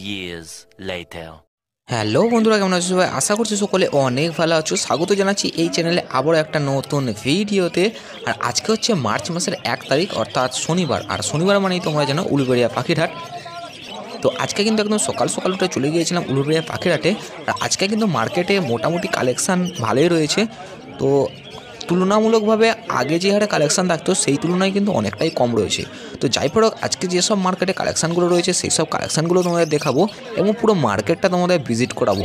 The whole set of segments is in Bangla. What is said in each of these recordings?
years later. হ্যালো বন্ধুরা, কেমন আছো সবাই? আশা করছি সকলে অনেক ভালো আছো। স্বাগত জানাচ্ছি এই চ্যানেলে আবারও একটা নতুন ভিডিওতে। আর আজকে হচ্ছে মার্চ মাসের 1 তারিখ, অর্থাৎ শনিবার। আর শনিবার মানেই তোমরা জানো উলুবেড়িয়া পাখিরহাট। তো আজকে কিন্তু একদম সকাল সকাল উঠে চলে গিয়েছিলাম উলুবেড়িয়া পাখিরহাটে। আর আজকে কিন্তু মার্কেটে মোটামুটি কালেকশান ভালোই রয়েছে। তো তুলনামূলকভাবে আগে যে হারে কালেকশান থাকতো সেই তুলনায় কিন্তু অনেকটাই কম রয়েছে। তো যাই হোক, আজকে যেসব মার্কেটে কালেকশানগুলো রয়েছে সেই সব কালেকশানগুলো তোমাদের দেখাবো এবং পুরো মার্কেটটা তোমাদের ভিজিট করাবো।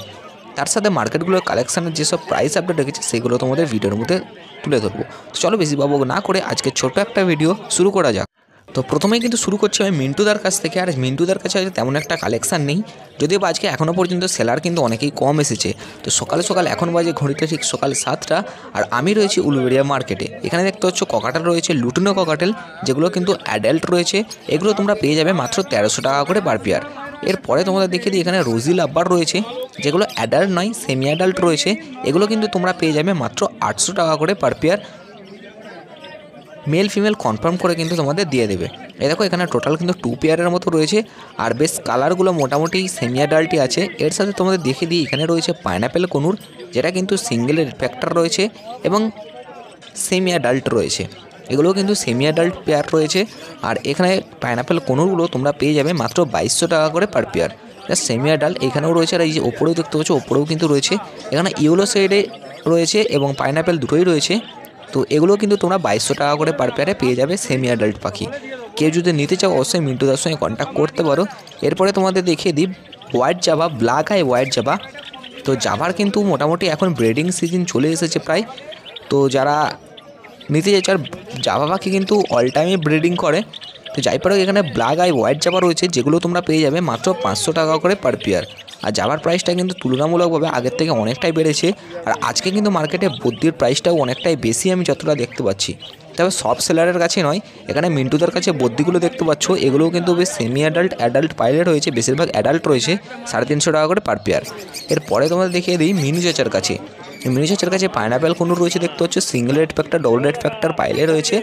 তার সাথে মার্কেটগুলোর কালেকশানের যেসব প্রাইস আপডেট রেখেছে সেগুলো তোমাদের ভিডিওর মধ্যে তুলে ধরবো। তো চলো বেশি বাবু না করে আজকে ছোট একটা ভিডিও শুরু করা যাক। তো প্রথমেই কিন্তু শুরু করছি আমি মিন্টুদার কাছ থেকে। আর মিন্টুদার কাছে হয়তো তেমন একটা কালেকশান নেই, যদিও আজকে এখনও পর্যন্ত সেলার কিন্তু অনেকেই কম এসেছে। তো সকাল সকাল এখন বাজে ঘড়িতে ঠিক সকাল 7টা, আর আমি রয়েছি উলুবেড়িয়া মার্কেটে। এখানে দেখতে হচ্ছে ককাটেল রয়েছে, লুটিনো ককাটেল, যেগুলো কিন্তু অ্যাডাল্ট রয়েছে। এগুলো তোমরা পেয়ে যাবে মাত্র 1300 টাকা করে পার পেয়ার। এরপরে তোমাদের দেখিয়ে দিই, এখানে রোজি লাব্বার রয়েছে, যেগুলো অ্যাডাল্ট নয় সেমি অ্যাডাল্ট রয়েছে। এগুলো কিন্তু তোমরা পেয়ে যাবে মাত্র 800 টাকা করে per pair. Male female confirm করে কিন্তু তোমাদের দিয়ে দেবে। এই দেখো এখানে টোটাল কিন্তু 2 পেয়ারের মতো রয়েছে, আর বেশ কালারগুলো মোটামুটি সেমি অ্যাডাল্টই আছে। এর সাথে তোমাদের দেখিয়ে দিই, এখানে রয়েছে পাইনাপেল কনুর, যেটা কিন্তু সিঙ্গেল রিফ্যাক্টর রয়েছে এবং সেমি অ্যাডাল্ট রয়েছে। এগুলো কিন্তু সেমি অ্যাডাল্ট পেয়ার রয়েছে। আর এখানে পাইনাপেল কনুরগুলো তোমরা পেয়ে যাবে মাত্র 2200 টাকা করে পার পেয়ার। সেমি অ্যাডাল্ট এখানেও রয়েছে, আর এই যে ওপরেও দেখতে পাচ্ছ ওপরেও কিন্তু রয়েছে। এখানে ইয়েলো সাইডে রয়েছে এবং পাইনাপেল দুটোই রয়েছে। তো এগুলো কিন্তু তোমরা 2200 টাকা করে পার পেয়ারে পেয়ে যাবে সেমি অ্যাডাল্ট পাখি। কেউ যদি নিতে চাও অবশ্যই মিন্টুদার সঙ্গে কন্ট্যাক্ট করতে পারো। এরপরে তোমাদের দেখিয়ে দিই white Java, black eye white Java. তো জাভার কিন্তু মোটামুটি এখন ব্রিডিং সিজন চলে এসেছে প্রায়। তো যারা নিতে চাইছে, আর জাভা পাখি কিন্তু অল টাইমে ব্রিডিং করে। তো যাই পারো এখানে ব্ল্যাক আই হোয়াইট জাভা রয়েছে, যেগুলো তোমরা পেয়ে যাবে মাত্র 500 টাকা করে পার পেয়ার। আর জাভার প্রাইসটা কিন্তু তুলনামূলকভাবে আগের থেকে অনেকটাই বেড়েছে। আর আজকে কিন্তু মার্কেটে বদ্যির প্রাইসটাও অনেকটাই বেশি আমি যতটা দেখতে পাচ্ছি। তবে সব সেলারের কাছে নয়, এখানে মিন্টুদার কাছে বদ্যিগুলো দেখতে পাচ্ছ, এগুলোও কিন্তু বেশ সেমি অ্যাডাল্ট অ্যাডাল্ট পাইলেট রয়েছে, বেশিরভাগ অ্যাডাল্ট রয়েছে, 350 টাকা করে পার পেয়ার। এরপরে তোমাদের দেখিয়ে দিই মিনি চাচার কাছে। মিনি চাচার কাছে পাইনাপেল কনুর রয়েছে দেখতে পাচ্ছ, single red factor, double red factor পাইলে রয়েছে।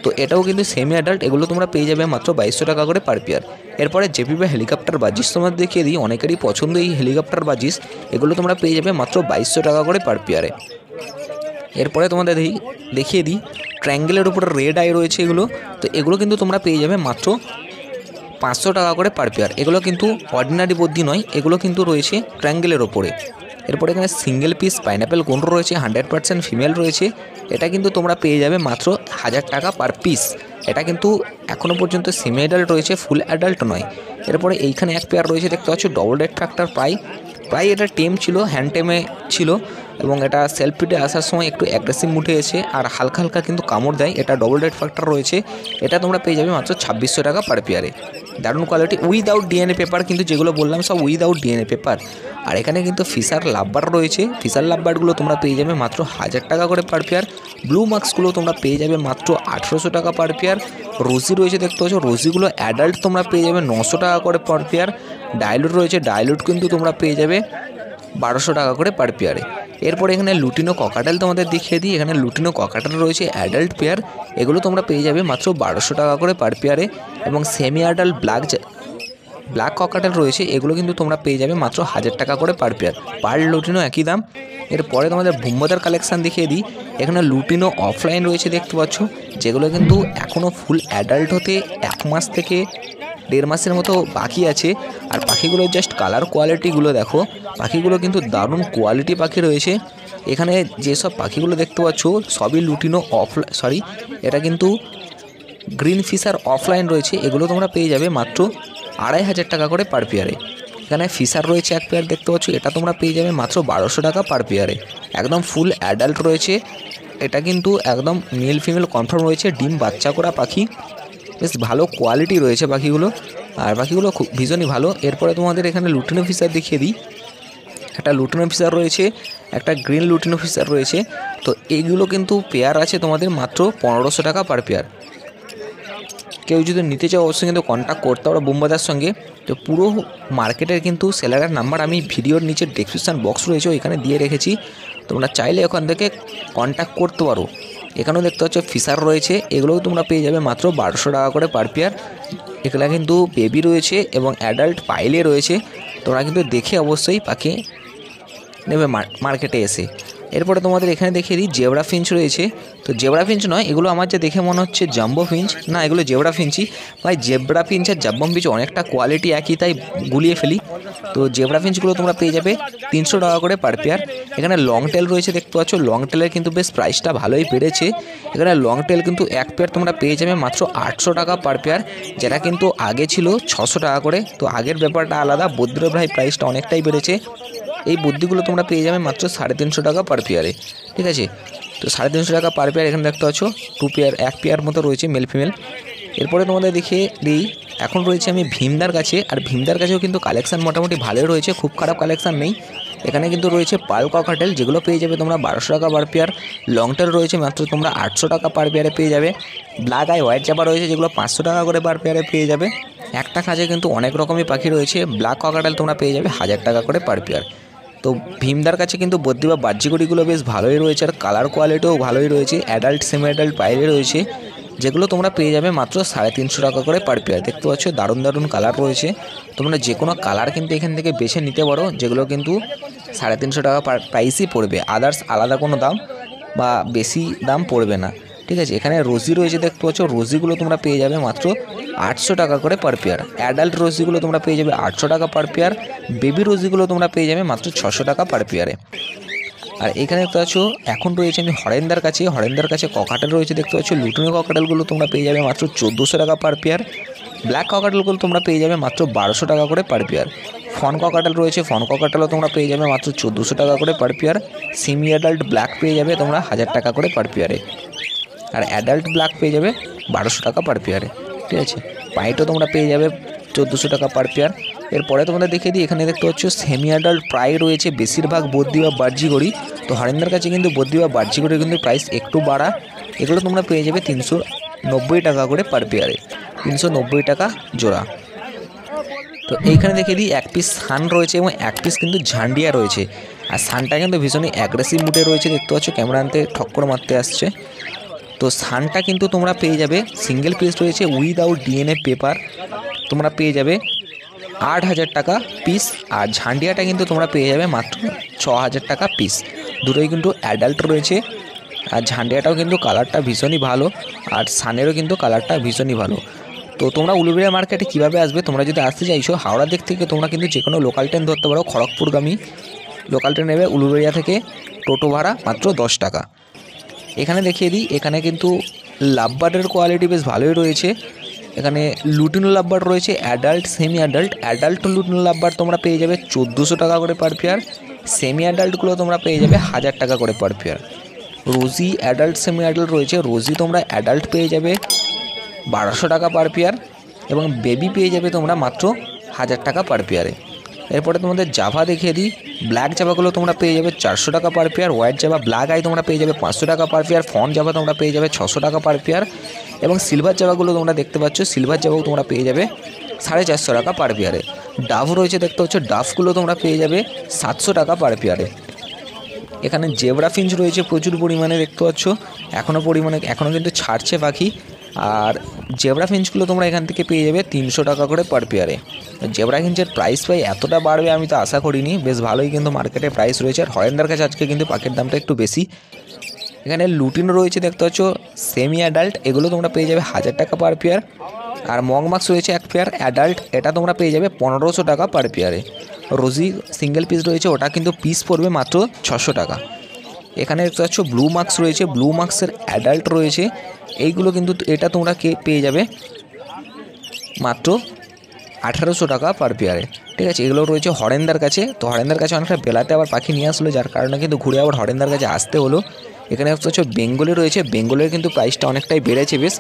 তো এটাও কিন্তু সেমি অ্যাডাল্ট, এগুলো তোমরা পেয়ে যাবে মাত্র 2200 টাকা করে পার পেয়ার। এরপরে জেপি বা হেলিকপ্টার বাজিস তোমাদের দেখিয়ে দিই, অনেকেরই পছন্দ এই হেলিকপ্টার বাজিস। এগুলো তোমরা পেয়ে যাবে মাত্র 2200 টাকা করে পার পেয়ারে। এরপরে তোমাদের দেখিয়ে দিই ট্রায়াঙ্গেলের উপরে রেড আই রয়েছে এগুলো। তো এগুলো কিন্তু তোমরা পেয়ে যাবে মাত্র 500 টাকা করে পার পেয়ার। এগুলো কিন্তু অর্ডিনারি বদ্যি নয়, এগুলো কিন্তু রয়েছে ট্রায়াঙ্গেলের ওপরে। এরপরে এখানে সিঙ্গেল পিস পাইনাপেল কোন রয়েছে, 100% ফিমেল রয়েছে। এটা কিন্তু তোমরা পেয়ে যাবে মাত্র 1000 টাকা পার পিস। এটা কিন্তু এখনও পর্যন্ত সেমি অ্যাডাল্ট রয়েছে, ফুল অ্যাডাল্ট নয়। এরপরে এইখানে এক পেয়ার রয়েছে দেখতে পাচ্ছ, ডবল রেড ফ্যাক্টর প্রায় এটা টেম ছিল, হ্যান্ড টেমে ছিল, এবং এটা সেলফ ফিডে আসার সময় একটু অ্যাগ্রেসিভ মুঠে এসে আর হালকা হালকা কিন্তু কামড় দেয়। এটা ডবল রেড ফ্যাক্টর রয়েছে। এটা তোমরা পেয়ে যাবে মাত্র 2600 টাকা পার পেয়ারে। দারুণ কোয়ালিটি, উইদাউট ডিএনএ পেপার, কিন্তু যেগুলো বললাম সব উইদাউট ডিএনএ পেপার। আর এখানে কিন্তু ফিশার লাভবার রয়েছে, ফিশার লাভবারগুলো তোমরা পেয়ে যাবে মাত্র 1000 টাকা করে পার পেয়ার। ব্লু মার্কসগুলো তোমরা পেয়ে যাবে মাত্র 1800 টাকা পার পেয়ার। রোজি রয়েছে দেখতে পাচ্ছ, রোজিগুলো অ্যাডাল্ট তোমরা পেয়ে যাবে 900 টাকা করে পার পেয়ার। ডাইলুট রয়েছে, ডাইলুট কিন্তু তোমরা পেয়ে যাবে 1200 টাকা করে পার পেয়ারে। এরপরে এখানে লুটিনো ককাটেল তোমাদের দেখিয়ে দিই। এখানে লুটিনো ককাটেল রয়েছে অ্যাডাল্ট পেয়ার, এগুলো তোমরা পেয়ে যাবে মাত্র 1200 টাকা করে পার পেয়ারে। এবং সেমি অ্যাডাল্ট ব্ল্যাক ককাটেল রয়েছে, এগুলো কিন্তু তোমরা পেয়ে যাবে মাত্র 1000 টাকা করে পার পেয়ার। পার লুটিনো একই দাম। এরপরে তোমাদের বুম্বাদার কালেকশান দেখিয়ে দিই। এখানে লুটিনো অফলাইন রয়েছে দেখতে পাচ্ছ, যেগুলো কিন্তু এখনও ফুল অ্যাডাল্ট হতে 1 মাস থেকে 1.5 মাসের মতো বাকি আছে। আর পাখিগুলোর জাস্ট কালার কোয়ালিটিগুলো দেখো, পাখিগুলো কিন্তু দারুণ কোয়ালিটি পাখি রয়েছে। এখানে যেসব পাখিগুলো দেখতে পাচ্ছ সবই লুটিনো এটা কিন্তু গ্রিন ফিশার অফলাইন রয়েছে। এগুলো তোমরা পেয়ে যাবে মাত্র 2,500 টাকা করে পার পেয়ারে। এখানে ফিশার রয়েছে এক পেয়ার দেখতে পাচ্ছ, এটা তোমরা পেয়ে যাবে মাত্র 1200 টাকা পার পেয়ারে। একদম ফুল অ্যাডাল্ট রয়েছে, এটা কিন্তু একদম মেল ফিমেল কনফার্ম রয়েছে, ডিম বাচ্চা করা পাখি, বেশ ভালো কোয়ালিটি রয়েছে পাখিগুলো, আর পাখিগুলো খুব ভীষণই ভালো। এরপরে তোমাদের এখানে লুটিনো ফিশার দেখিয়ে দিই। একটা লুটিনো ফিশার রয়েছে, একটা গ্রিন লুটিনো ফিশার রয়েছে। তো এইগুলো কিন্তু পেয়ার আছে তোমাদের মাত্র 1500 টাকা পার পেয়ার। কেউ যদি নিতে চাও অবশ্যই কিন্তু কন্ট্যাক্ট করতে পারো বুম্বাদার সঙ্গে। তো পুরো মার্কেটের কিন্তু সেলারের নাম্বার আমি ভিডিওর নিচে ডেসক্রিপশান বক্স রয়েছে ওইখানে দিয়ে রেখেছি, তোমরা চাইলে ওখান থেকে কন্ট্যাক্ট করতে পারো। এখানেও দেখতে পাচ্ছ ফিশার রয়েছে, এগুলোও তোমরা পেয়ে যাবে মাত্র 1200 টাকা করে পার পেয়ার। এগুলো কিন্তু বেবি রয়েছে এবং অ্যাডাল্ট পাইলে রয়েছে, তোমরা কিন্তু দেখে অবশ্যই পাখি নেবে মার্কেটে এসে। এরপরে তোমাদের এখানে দেখিয়ে দিই জেব্রা ফিঞ্চ রয়েছে। তো জেব্রা ফিঞ্চ নয়, এগুলো আমার যা দেখে মনে হচ্ছে জাম্বো ফিঞ্চ, না এগুলো জেব্রা ফিঞ্চই। ভাই জেব্রা ফিঞ্চ আর জাম্বো ফিঞ্চ অনেকটা কোয়ালিটি একই, তাই গুলিয়ে ফেলি। তো জেব্রা ফিঞ্চগুলো তোমরা পেয়ে যাবে 300 টাকা করে পার পেয়ার। এখানে লং টেল রয়েছে দেখতে পাচ্ছ, লং টেলের কিন্তু বেশ প্রাইসটা ভালোই বেড়েছে। এখানে লং টেল কিন্তু এক পেয়ার তোমরা পেয়ে যাবে মাত্র 800 টাকা পার পেয়ার, যেটা কিন্তু আগে ছিল 600 টাকা করে। তো আগের ব্যাপারটা আলাদা, বদ্র ভাই প্রাইসটা অনেকটাই বেড়েছে। এই বুদ্ধিগুলো তোমরা পেয়ে যাবে মাত্র 350 টাকা পার পেয়ারে, ঠিক আছে। তো 350 টাকা পার পেয়ার এখানে দেখতে পাচ্ছ, 2 পেয়ার 1 পেয়ার মতো রয়েছে মেল ফিমেল। এরপরে তোমাদের দেখিয়ে দিই, এখন রয়েছে আমি ভীমদার কাছে, আর ভীমদার কাছেও কিন্তু কালেকশান মোটামুটি ভালোই রয়েছে, খুব খারাপ কালেকশান নেই। এখানে কিন্তু রয়েছে পাল ককাটেল, যেগুলো পেয়ে যাবে তোমরা 1200 টাকা পার পেয়ার। লং টেল রয়েছে মাত্র তোমরা 800 টাকা পার পেয়ারে পেয়ে যাবে। ব্ল্যাক আই হোয়াইট চাপা রয়েছে, যেগুলো 500 টাকা করে পার পেয়ারে পেয়ে যাবে। একটা খাঁচে কিন্তু অনেক রকমই পাখি রয়েছে। ব্ল্যাক ককাটেল তোমরা পেয়ে যাবে 1000 টাকা করে পার পেয়ার। তো ভীমদার কাছে কিন্তু বদ্রি বা বাহ্যিকড়িগুলো বেশ ভালোই রয়েছে, আর কালার কোয়ালিটিও ভালোই রয়েছে, অ্যাডাল্ট সেমি অ্যাডাল্ট পাইলে রয়েছে, যেগুলো তোমরা পেয়ে যাবে মাত্র 350 টাকা করে পার পেয়ার। দেখতে পাচ্ছ দারুণ দারুণ কালার রয়েছে, তোমরা যে কোনো কালার কিন্তু এখান থেকে বেছে নিতে পারো, যেগুলো কিন্তু 350 টাকা প্রাইসই পড়বে, আদার্স আলাদা কোনো দাম বা বেশি দাম পড়বে না, ঠিক আছে। এখানে রোজি রয়েছে দেখতে পাচ্ছ, রোজিগুলো তোমরা পেয়ে যাবে মাত্র 800 টাকা করে পার পেয়ার। অ্যাডাল্ট রোজিগুলো তোমরা পেয়ে যাবে 800 টাকা পার পেয়ার। বেবি রোজিগুলো তোমরা পেয়ে যাবে মাত্র 600 টাকা পার পেয়ারে। আর এখানে দেখতে পাচ্ছ এখন রয়েছে আমি হরেন্দার কাছে ককাটেল রয়েছে দেখতে পাচ্ছ। লুটিনো ককাটেলগুলো তোমরা পেয়ে যাবে মাত্র 1400 টাকা পার পেয়ার। ব্ল্যাক ককাটেলগুলো তোমরা পেয়ে যাবে মাত্র 1200 টাকা করে পার পেয়ার। ফন ককাটেল রয়েছে, ফন ককাটেলও তোমরা পেয়ে যাবে মাত্র 1400 টাকা করে per pair. Semi adult black পেয়ে যাবে তোমরা 1000 টাকা করে পার পেয়ারে, আর অ্যাডাল্ট ব্ল্যাক পেয়ে যাবে 1200 টাকা পার পেয়ারে, ঠিক আছে। পাইটও তোমরা পেয়ে যাবে 1400 টাকা পার পেয়ার। এরপরে তোমাদের দেখিয়ে দিই, এখানে দেখতে পাচ্ছ সেমি অ্যাডাল্ট প্রায় রয়েছে, বেশিরভাগ বদ্রি বা বাহ্যিকড়ি। তো হরেন্দার কাছে কিন্তু বদ্রি বা বাহ্যিকড়ির কিন্তু প্রাইস একটু বাড়া, এগুলো তোমরা পেয়ে যাবে 390 টাকা করে পার পেয়ারে, 390 টাকা জোড়া। তো এইখানে দেখিয়ে দিই এক পিস সান রয়েছে এবং এক পিস কিন্তু ঝান্ডিয়া রয়েছে, আর সানটা কিন্তু ভীষণই অ্যাগ্রেসিভ মুডে রয়েছে দেখতে পাচ্ছ, ক্যামেরা আনতে ঠক্কর মারতে আসছে। তো সানটা কিন্তু তোমরা পেয়ে যাবে সিঙ্গেল পিস রয়েছে উইদাউট ডিএনএ পেপার, তোমরা পেয়ে যাবে 8000 টাকা পিস। আর ঝান্ডিয়াটা কিন্তু তোমরা পেয়ে যাবে মাত্র 6000 টাকা পিস। দুটোই কিন্তু অ্যাডাল্ট রয়েছে, আর ঝান্ডিয়াটাও কিন্তু কালারটা ভীষণই ভালো, আর সানেরও কিন্তু কালারটা ভীষণই ভালো। তো তোমরা উলুবেড়িয়া মার্কেটে কীভাবে আসবে, তোমরা যদি আসতে চাইছো হাওড়া দিক থেকে তোমরা কিন্তু যে কোনো লোকাল ট্রেন ধরতে পারো, খড়গপুরগামী লোকাল ট্রেন নেবে, উলুবেড়িয়া থেকে টোটো ভাড়া মাত্র 10 টাকা। এখানে দেখিয়ে দিই, এখানে কিন্তু লাভবার্ডের কোয়ালিটি বেশ ভালোই রয়েছে। এখানে লুটিনো লাভবার্ড রয়েছে adult semi adult. Adult lutino lovebird তোমরা পেয়ে যাবে 1400 টাকা করে পার পেয়ার। সেমি অ্যাডাল্টগুলো তোমরা পেয়ে যাবে 1000 টাকা করে পার পেয়ার। রোজি অ্যাডাল্ট সেমি অ্যাডাল্ট রয়েছে, রোজি তোমরা অ্যাডাল্ট পেয়ে যাবে 1200 টাকা পার পেয়ার, এবং বেবি পেয়ে যাবে তোমরা মাত্র 1000 টাকা পার পেয়ারে। এরপরে তোমাদের জাভা দেখিয়ে দিই, ব্ল্যাক জাভাগুলো তোমরা পেয়ে যাবে 400 টাকা per pair. White Java black eye তোমরা পেয়ে যাবে 500 টাকা পার পেয়ার। ফন জাভা তোমরা পেয়ে যাবে 600 টাকা পার পেয়ার, এবং সিলভার জাভাগুলো তোমরা দেখতে পাচ্ছ, সিলভার জাভাও তোমরা পেয়ে যাবে 450 টাকা পার পেয়ারে। ডাভ রয়েছে দেখতে পাচ্ছ, ডাফগুলো তোমরা পেয়ে যাবে 700 টাকা পার পেয়ারে। এখানে জেব্রা ফিঞ্চ রয়েছে প্রচুর পরিমাণে দেখতে পাচ্ছ, এখনও কিন্তু ছাড়ছে পাখি। আর জেব্রা ফিঞ্চগুলো তোমরা এখান থেকে পেয়ে যাবে 300 টাকা করে পার পেয়ারে। জেব্রা ফিঞ্চের প্রাইস পাই এতটা বাড়বে আমি তো আশা করিনি, বেশ ভালোই কিন্তু মার্কেটে প্রাইস রয়েছে। আর হরেন্দার কাছে আজকে কিন্তু পাখির দামটা একটু বেশি। এখানে লুটিনো রয়েছে দেখতে পাচ্ছ সেমি অ্যাডাল্ট, এগুলো তোমরা পেয়ে যাবে 1000 টাকা পার পেয়ার। আর মগ মাস্ক রয়েছে এক পেয়ার অ্যাডাল্ট, এটা তোমরা পেয়ে যাবে 1500 টাকা পার পেয়ারে। রোজি সিঙ্গেল পিস রয়েছে, ওটা কিন্তু পিস পড়বে মাত্র 600 টাকা। এখানে দেখতে পাচ্ছ ব্লু মাস্ক রয়েছে, ব্লু মাস্কের অ্যাডাল্ট রয়েছে, এইগুলো কিন্তু এটা তোমরা পেয়ে যাবে মাত্র 1800 টাকা পার পেয়ারে। ঠিক আছে, এগুলো রয়েছে হরেন্দার কাছে। তো হরেন্দার কাছে অনেকটা বেলাতে আবার পাখি নিয়ে আসলো, যার কারণে কিন্তু ঘুরে আবার হরেন্দার কাছে আসতে হলো। এখানে দেখতে পাচ্ছ বেঙ্গলি রয়েছে, বেঙ্গলের কিন্তু প্রাইসটা অনেকটাই বেড়েছে বেশ।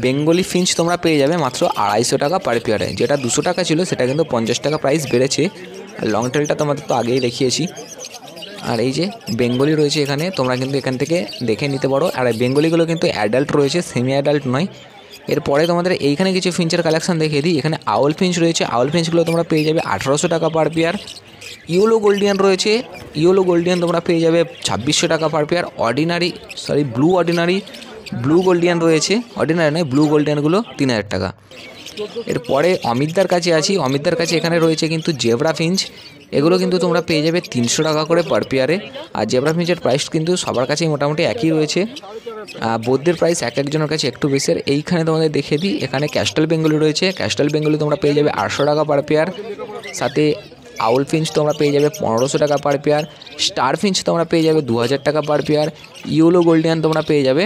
বেঙ্গলি ফিঞ্চ তোমরা পেয়ে যাবে মাত্র 250 টাকা পার পেয়ারে, যেটা 200 টাকা ছিল সেটা কিন্তু 50 টাকা প্রাইস বেড়েছে। আর লং টেলটা তোমাদের তো আগেই দেখিয়েছি। আর এই যে বেঙ্গলি রয়েছে এখানে, তোমরা কিন্তু এখান থেকে দেখে নিতে পারো। আর বেঙ্গলিগুলো কিন্তু অ্যাডাল্ট রয়েছে, সেমি অ্যাডাল্ট নয়। এরপরে তোমাদের এইখানে কিছু ফিঞ্চের কালেকশন দেখিয়ে দিই। এখানে আউল ফিঞ্চ রয়েছে, আউল ফিঞ্চগুলো তোমরা পেয়ে যাবে 1800 টাকা পার পেয়ার। ইয়েলো গোল্ডিয়ান রয়েছে, ইয়েলো গোল্ডিয়ান তোমরা পেয়ে যাবে 2600 টাকা পার পেয়ার। ব্লু গোল্ডিয়ান রয়েছে, অর্ডিনারি নয়, ব্লু গোল্ডিয়ানগুলো 3000 টাকা। এরপরে অমিতদার কাছে আছি, অমিতদার কাছে এখানে রয়েছে কিন্তু জেব্রা ফিঞ্চ, এগুলো কিন্তু তোমরা পেয়ে যাবে 300 টাকা করে পার পেয়ারে। আর জেব্রা ফিঞ্চের প্রাইস কিন্তু সবার কাছেই মোটামুটি একই রয়েছে, বোধদের প্রাইস এক একজনের কাছে একটু বেশি। এইখানে তোমাদের দেখিয়ে দিই, এখানে ক্যাস্টাল বেঙ্গলি রয়েছে, ক্যাস্টাল বেঙ্গলি তোমরা পেয়ে যাবে 800 টাকা পার পেয়ার। সাথে আউল ফিঞ্চ তোমরা পেয়ে যাবে 1500 টাকা পার পেয়ার। স্টার ফিঞ্চ তোমরা পেয়ে যাবে 2000 টাকা পার পেয়ার। ইয়েলো গোল্ডিয়ান তোমরা পেয়ে যাবে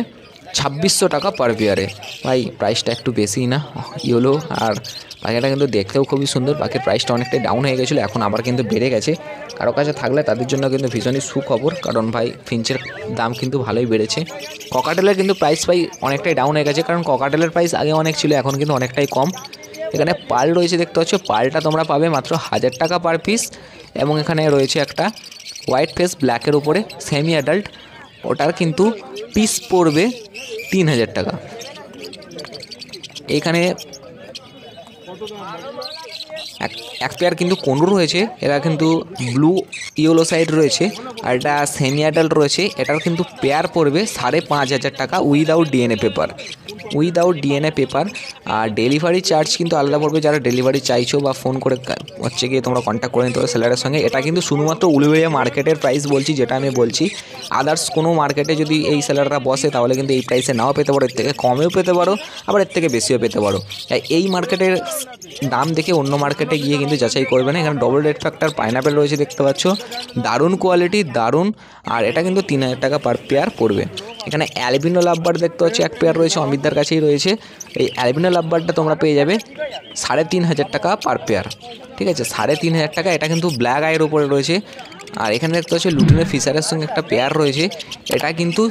2600 টাকা পার পেয়ারে। ভাই প্রাইসটা একটু বেশিই না ইয়েলো, আর পাখিটা কিন্তু দেখতেও খুবই সুন্দর। পাখির প্রাইসটা অনেকটাই ডাউন হয়ে গেছিলো, এখন আবার কিন্তু বেড়ে গেছে। কারো কাছে থাকলে তাদের জন্য কিন্তু ভীষণই সুখবর, কারণ ভাই ফিঞ্চের দাম কিন্তু ভালোই বেড়েছে। ককাটেলের কিন্তু প্রাইস ভাই অনেকটাই ডাউন হয়ে গেছে, কারণ ককাটেলের প্রাইস আগে অনেক ছিল, এখন কিন্তু অনেকটাই কম। এখানে পাল রয়েছে, দেখতে পাচ্ছ পালটা তোমরা পাবে মাত্র 1000 টাকা পার পিস। এবং এখানে রয়েছে একটা হোয়াইট ফেস ব্ল্যাকের উপরে সেমি অ্যাডাল্ট, ওটার কিন্তু পিস পড়বে 3000 টাকা। এখানে এক পেয়ার কিন্তু কোনুর রয়েছে, এরা কিন্তু ব্লু ইয়েলো সাইড রয়েছে, আর এটা সেমি অ্যাডাল্ট রয়েছে। এটার কিন্তু পেয়ার পড়বে 5500 টাকা উইদাউট ডিএনএ পেপার। আর ডেলিভারি চার্জ কিন্তু আলাদা পড়বে, যারা ডেলিভারি চাইছো বা ফোন করে হচ্ছে গিয়ে তোমরা কন্ট্যাক্ট করে নিতে পারো সেলারের সঙ্গে। এটা কিন্তু শুধুমাত্র উলুবেড়িয়া মার্কেটের প্রাইস বলছি, যেটা আমি বলছি। আদার্স কোনো মার্কেটে যদি এই সেলাররা বসে তাহলে কিন্তু এই প্রাইসে নাও পেতে পারো, এর থেকে কমেও পেতে পারো, আবার এর থেকে বেশিও পেতে পারো। এই মার্কেটের দাম দেখে অন্য মার্কেটে গিয়ে কিন্তু যাচাই করবে না। এখানে ডবল রেড ফ্যাক্টর পাইনাপেল রয়েছে, দেখতে পাচ্ছ দারুণ কোয়ালিটি, দারুণ। আর এটা কিন্তু 3000 টাকা পার পেয়ার পড়বে। এখানে অ্যালবিনো লাভবার্ড দেখতে পাচ্ছ এক পেয়ার রয়েছে, অমিতদার কাছেই রয়েছে। এই অ্যালবিনো লাভবার্ডটা তোমরা পেয়ে যাবে 3500 টাকা পার পেয়ার। ঠিক আছে, 3500 টাকা। এটা কিন্তু ব্ল্যাক আইয়ের উপরে রয়েছে। আর এখানে দেখতে পাচ্ছ লুটিনের ফিশারের সঙ্গে একটা পেয়ার রয়েছে, এটা কিন্তু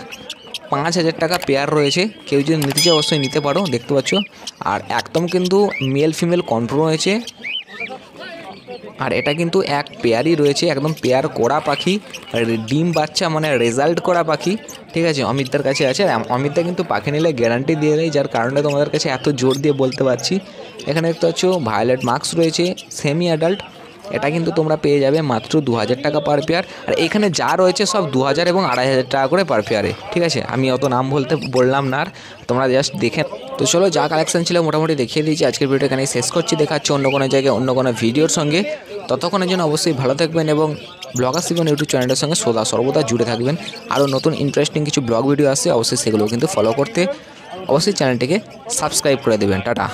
5000 টাকা পেয়ার রয়েছে। কেউ যদি নিতে চায় অবশ্যই নিতে পারো, দেখতে পাচ্ছ। আর একদম কিন্তু মেল ফিমেল কন্ট্রোল রয়েছে। আর এটা কিন্তু এক পেয়ারই রয়েছে, একদম পেয়ার করা পাখি, ডিম বাচ্চা মানে রেজাল্ট করা পাখি। ঠিক আছে, অমিতদার কাছে আছে। অমিতদা কিন্তু পাখি নিলে গ্যারান্টি দিয়ে দেয়, যার কারণে তোমাদের কাছে এত জোর দিয়ে বলতে পারছি। এখানে দেখতে পাচ্ছ ভায়োলেট মাস্ক রয়েছে সেমি অ্যাডাল্ট, এটা কিন্তু তোমরা পেয়ে যাবে মাত্র 2000 টাকা পার পেয়ার। আর এখানে যা রয়েছে সব 2000 এবং 2500 টাকা করে পার পেয়ারে। ঠিক আছে, আমি অত নাম বললাম না, আর তোমরা জাস্ট দেখে। তো চলো, যা কালেকশন ছিল মোটামুটি দেখিয়ে দিয়েছি। আজকের ভিডিও এখানে শেষ করছি, দেখাচ্ছি অন্য কোনো জায়গায় অন্য কোনো ভিডিওর সঙ্গে। ততক্ষণের জন্য অবশ্যই ভালো থাকবেন এবং ব্লগার জীবন ইউটিউব চ্যানেলের সঙ্গে সর্বদা জুড়ে থাকবেন। আরও নতুন ইন্টারেস্টিং কিছু ব্লগ ভিডিও আসছে, অবশ্যই সেগুলো কিন্তু ফলো করতে অবশ্যই চ্যানেলটিকে সাবস্ক্রাইব করে দেবেন। টাটা।